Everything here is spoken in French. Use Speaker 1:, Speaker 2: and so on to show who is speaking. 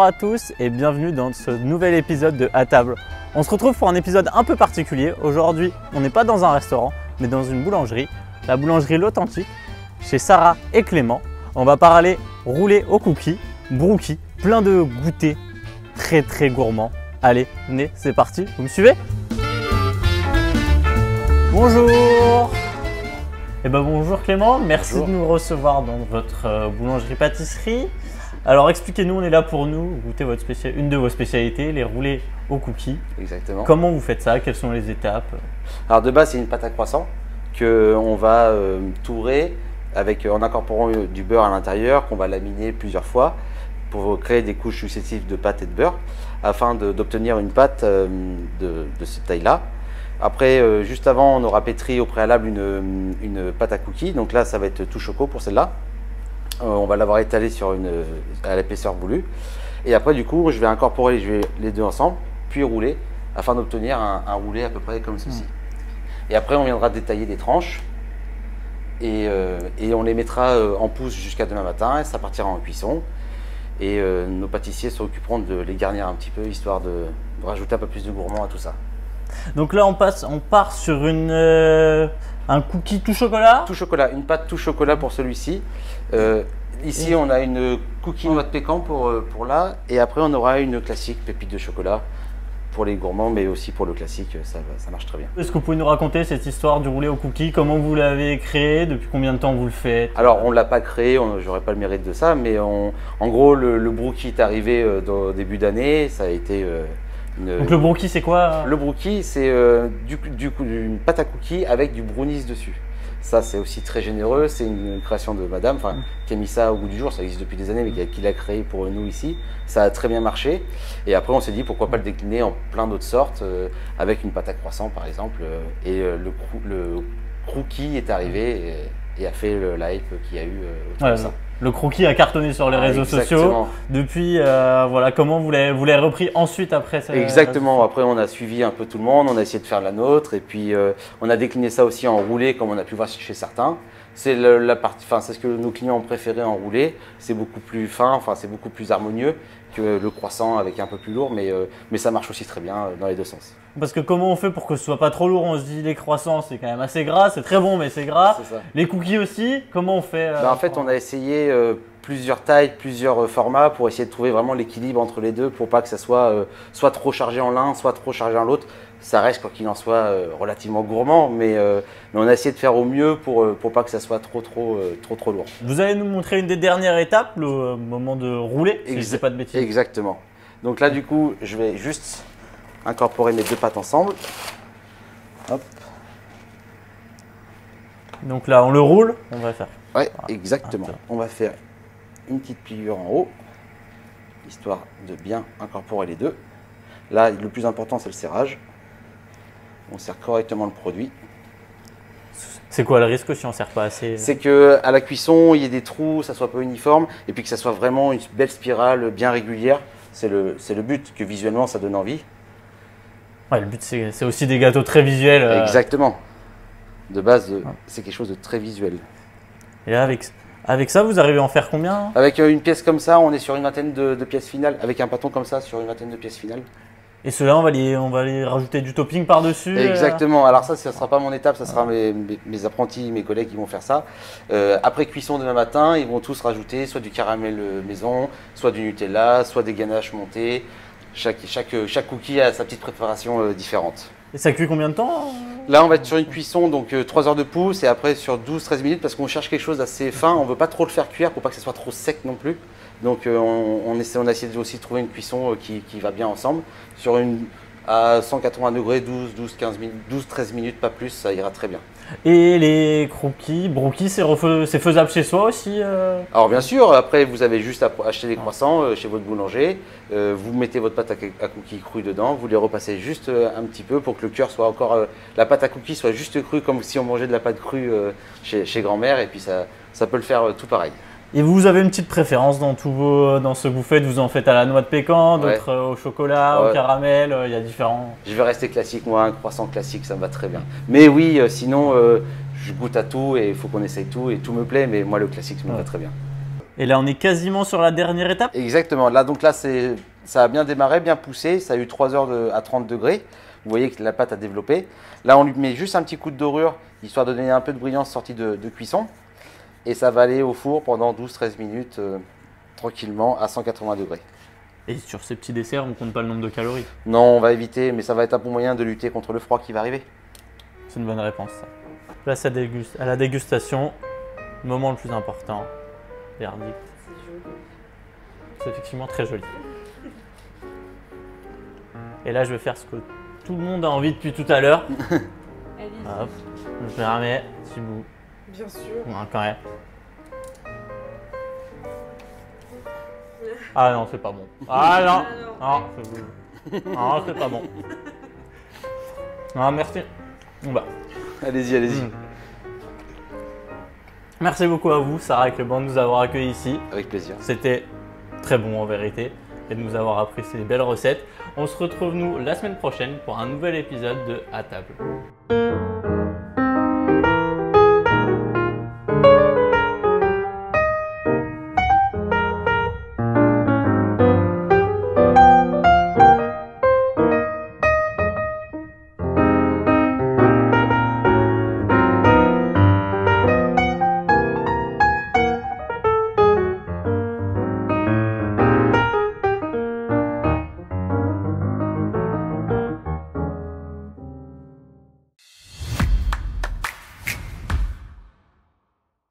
Speaker 1: Bonjour à tous et bienvenue dans ce nouvel épisode de À table. On se retrouve pour un épisode un peu particulier. Aujourd'hui, on n'est pas dans un restaurant, mais dans une boulangerie, la boulangerie L'Authentique, chez Sarah et Clément. On va parler roulé au cookies, brookies, plein de goûters très gourmands. Allez, venez, c'est parti, vous me suivez? Bonjour. Eh ben bonjour Clément, merci de nous recevoir dans votre boulangerie-pâtisserie. Alors expliquez-nous, on est là pour nous goûter une de vos spécialités, les roulés aux cookies.
Speaker 2: Exactement.
Speaker 1: Comment vous faites ça? Quelles sont les étapes?
Speaker 2: Alors de base, c'est une pâte à croissant qu'on va tourer en incorporant du beurre à l'intérieur, qu'on va laminer plusieurs fois pour créer des couches successives de pâte et de beurre afin d'obtenir une pâte de cette taille-là. Après, juste avant, on aura pétri au préalable une pâte à cookies. Donc là, ça va être tout choco pour celle-là. On va l'avoir étalée à l'épaisseur voulue. Et après, du coup, je vais incorporer les deux ensemble, puis rouler, afin d'obtenir un roulé à peu près comme ceci. Et après, on viendra détailler des tranches. Et on les mettra en pousse jusqu'à demain matin. Et ça partira en cuisson. Et nos pâtissiers s'occuperont de les garnir un petit peu, histoire de rajouter un peu plus de gourmand à tout ça.
Speaker 1: Donc là, on part sur un cookie tout chocolat?
Speaker 2: Tout chocolat, une pâte tout chocolat pour celui-ci. Ici, on a une cookie noix de pécan pour là. Et après, on aura une classique pépite de chocolat pour les gourmands, mais aussi pour le classique, ça marche très bien.
Speaker 1: Est-ce que vous pouvez nous raconter cette histoire du roulé au cookie? Comment vous l'avez créé? Depuis combien de temps vous le faites?
Speaker 2: Alors, on ne l'a pas créé, j'aurais pas le mérite de ça, mais en gros, le brookie est arrivé au début d'année. Ça a été...
Speaker 1: Donc le brookie, c'est quoi?
Speaker 2: Le brookie, c'est une pâte à cookies avec du brownies dessus. Ça, c'est aussi très généreux. C'est une création de madame qui a mis ça au goût du jour. Ça existe depuis des années, mais qui l'a créé pour nous ici. Ça a très bien marché. Et après, on s'est dit pourquoi pas le décliner en plein d'autres sortes, avec une pâte à croissant par exemple. Et le crookie est arrivé et a fait l'hype qu'il y a eu autour de ça.
Speaker 1: Le croquis a cartonné sur les réseaux sociaux. Depuis, voilà, comment vous l'avez repris ensuite après ça?
Speaker 2: Exactement. Après, on a suivi un peu tout le monde, on a essayé de faire la nôtre, et puis on a décliné ça aussi en roulé, comme on a pu voir chez certains. C'est c'est ce que nos clients ont préféré en roulé. C'est beaucoup plus fin, c'est beaucoup plus harmonieux que le croissant avec un peu plus lourd, mais ça marche aussi très bien dans les deux sens.
Speaker 1: Parce que comment on fait pour que ce soit pas trop lourd? On se dit les croissants c'est quand même assez gras, c'est très bon mais c'est gras.
Speaker 2: C'est ça.
Speaker 1: Les cookies aussi, comment on fait?
Speaker 2: En fait, on a essayé plusieurs tailles, plusieurs formats pour essayer de trouver vraiment l'équilibre entre les deux pour pas que ça soit trop chargé en l'un, soit trop chargé en l'autre. Ça reste, quoi qu'il en soit, relativement gourmand, mais on a essayé de faire au mieux pour pas que ça soit trop lourd.
Speaker 1: Vous allez nous montrer une des dernières étapes, le moment de rouler, si je ne dis pas de bêtises.
Speaker 2: Exactement. Donc là, du coup, je vais juste incorporer mes deux pâtes ensemble. Hop.
Speaker 1: Donc là, on le roule, on va faire.
Speaker 2: Ouais, exactement. On va faire une petite pliure en haut, histoire de bien incorporer les deux. Là, le plus important, c'est le serrage. On serre correctement le produit.
Speaker 1: C'est quoi le risque si on ne serre pas assez?
Speaker 2: C'est qu'à la cuisson, il y ait des trous, ça soit pas uniforme, et puis que ça soit vraiment une belle spirale bien régulière. C'est le but, que visuellement, ça donne envie.
Speaker 1: Ouais, le but, c'est aussi des gâteaux très visuels.
Speaker 2: Exactement. De base, c'est quelque chose de très visuel.
Speaker 1: Et là, avec ça, vous arrivez à en faire combien?
Speaker 2: Avec une pièce comme ça, on est sur une vingtaine de pièces finales. Avec un pâton comme ça, sur une vingtaine de pièces finales.
Speaker 1: Et ceux-là, on va les rajouter du topping par-dessus?
Speaker 2: Exactement. Alors ça ne sera pas mon étape, ça sera mes apprentis, mes collègues qui vont faire ça. Après cuisson demain matin, ils vont tous rajouter soit du caramel maison, soit du Nutella, soit des ganaches montées. Chaque cookie a sa petite préparation différente.
Speaker 1: Et ça cuit combien de temps?
Speaker 2: Là, on va être sur une cuisson, donc 3 heures de pouce, et après sur 12-13 minutes, parce qu'on cherche quelque chose d'assez fin. On ne veut pas trop le faire cuire pour pas que ça soit trop sec non plus. Donc on a essayé aussi de trouver une cuisson qui va bien ensemble. À 180 degrés, 12-13 minutes, pas plus, ça ira très bien.
Speaker 1: Et les brookies, c'est faisable chez soi aussi?
Speaker 2: Alors bien sûr, après vous avez juste à acheter des croissants chez votre boulanger, vous mettez votre pâte à cookies crue dedans, vous les repassez juste un petit peu pour que le cœur soit encore, la pâte à cookies soit juste crue comme si on mangeait de la pâte crue chez grand-mère, et puis ça peut le faire tout pareil.
Speaker 1: Et vous avez une petite préférence dans ce que vous faites? Vous en faites à la noix de pécan, d'autres au chocolat, au caramel, il y a différents.
Speaker 2: Je vais rester classique, moi, un croissant classique, ça me va très bien. Mais oui, sinon, je goûte à tout et il faut qu'on essaye tout et tout me plaît, mais moi, le classique, ça me va très bien.
Speaker 1: Et là, on est quasiment sur la dernière étape.
Speaker 2: Exactement. Là, donc là, ça a bien démarré, bien poussé. Ça a eu 3 heures à 30 degrés. Vous voyez que la pâte a développé. Là, on lui met juste un petit coup de dorure, histoire de donner un peu de brillance sortie de cuisson. Et ça va aller au four pendant 12-13 minutes, tranquillement, à 180 degrés.
Speaker 1: Et sur ces petits desserts, on compte pas le nombre de calories.
Speaker 2: Non, on va éviter, mais ça va être un bon moyen de lutter contre le froid qui va arriver.
Speaker 1: C'est une bonne réponse, ça. Là, ça déguste. À la dégustation, le moment le plus important, verdict.
Speaker 3: C'est joli.
Speaker 1: C'est effectivement très joli. Et là, je vais faire ce que tout le monde a envie depuis tout à l'heure.
Speaker 3: Allez-y.
Speaker 1: Hop, je me remets, petit bout.
Speaker 3: Bien sûr.
Speaker 1: Ouais, quand même. Ah non, c'est pas bon. Ah non, non, non, c'est pas bon. Ah, merci. Bon, bah.
Speaker 2: Allez-y, allez-y.
Speaker 1: Merci beaucoup à vous, Sarah et Clément, de nous avoir accueillis ici.
Speaker 2: Avec plaisir.
Speaker 1: C'était très bon en vérité et de nous avoir appris ces belles recettes. On se retrouve nous la semaine prochaine pour un nouvel épisode de À table.